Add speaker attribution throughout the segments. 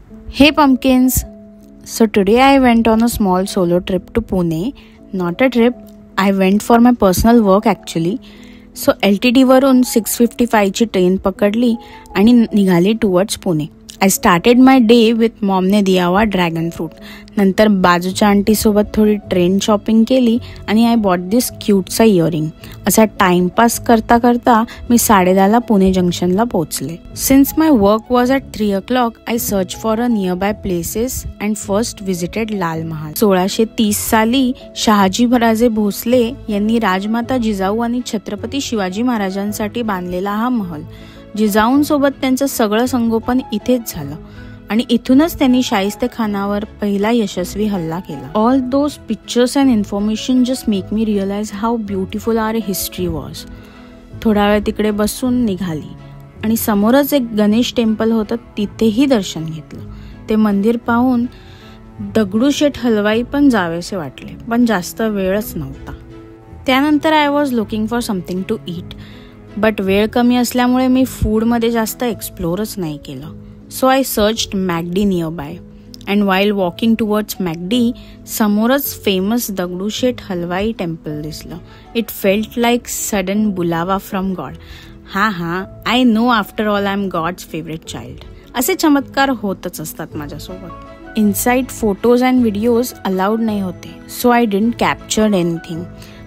Speaker 1: Hey pumpkins! So today I went on a small solo trip to Pune. Not a trip, I went for my personal work actually. So LTT वरून 6:55 ची train पकडली आणि निघाली towards Pune. I started my day with मॉमने दिया हुआ dragon fruit. नंतर बाजूच्या आंटीसोबत थोडी ट्रेन शॉपिंग केली आणि आय बॉट दिस क्यूटचा इयरिंग. असा टाइमपास करता करता मी 10:30ला पुणे जंक्शनला पोहोचले. Since my work was at 3 o'clock I search for a near by places and first visited Lal Mahal. 1630 साली शहाजी राजे भोसले यांनी राजमाता जिजाऊ आणि छत्रपती शिवाजी महाराजांसाठी बांधलेला हा महल. जिजाऊंसोबत त्यांचं सगळं संगोपन इथेच झालं आणि इथूनच त्यांनी शाहिस्तेखानावर पहिला यशस्वी हल्ला केला. All those pictures and information just make me realise how beautiful our history was. थोडा वेळ तिकडे बसून निघाली आणि समोरच एक गणेश टेम्पल होतं, तिथेही दर्शन घेतलं. ते मंदिर पाहून दगडूशेठ हलवाई पण जावेसे वाटले, पण जास्त वेळच नव्हता. त्यानंतर I was looking for something to eat, but वेळ कमी असल्यामुळे मी फूडमध्ये जास्त एक्सप्लोरच नाही केलं. So I searched McD nearby and while walking towards McD समोरच फेमस दगडूशेठ हलवाई टेम्पल दिसलं. इट फेल्ट लाईक सडन बुलावा फ्रॉम गॉड. हां, I know after all I am God's favourite child. असे चमत्कार होतच असतात माझ्यासोबत. Inside photos and videos allowed नाही होते, so I didn't capture anything,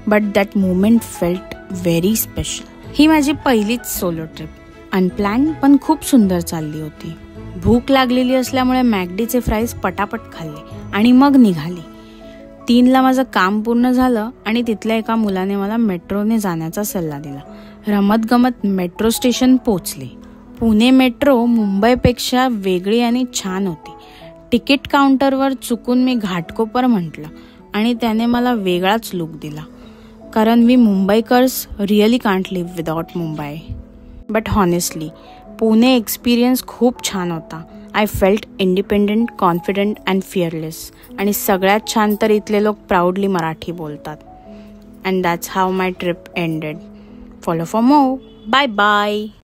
Speaker 1: but that moment felt very special. ही माझी पहिलीच सोलो ट्रिप. अनप्लॅन्ड पण खूप सुंदर चालली होती. भूक लागलेली असल्यामुळे मॅकडीचे फ्राईज पटापट खाल्ले आणि मग निघाली. 3ला माझं काम पूर्ण झालं आणि तिथल्या एका मुलाने मला मेट्रोने जाण्याचा सल्ला दिला. रमत गमत मेट्रो स्टेशन पोचले. पुणे मेट्रो मुंबईपेक्षा वेगळी आणि छान होती. तिकीट काउंटरवर चुकून मी घाटकोपर म्हटलं आणि त्याने मला वेगळाच लुक दिला, कारण we Mumbaikars really can't live without Mumbai. But honestly Pune experience खूप छान होता. I felt independent, confident and fearless. आणि सगळ्यात छान तर इथले लोक प्राऊडली मराठी बोलतात. And that's how my trip ended. Follow for more. Bye bye.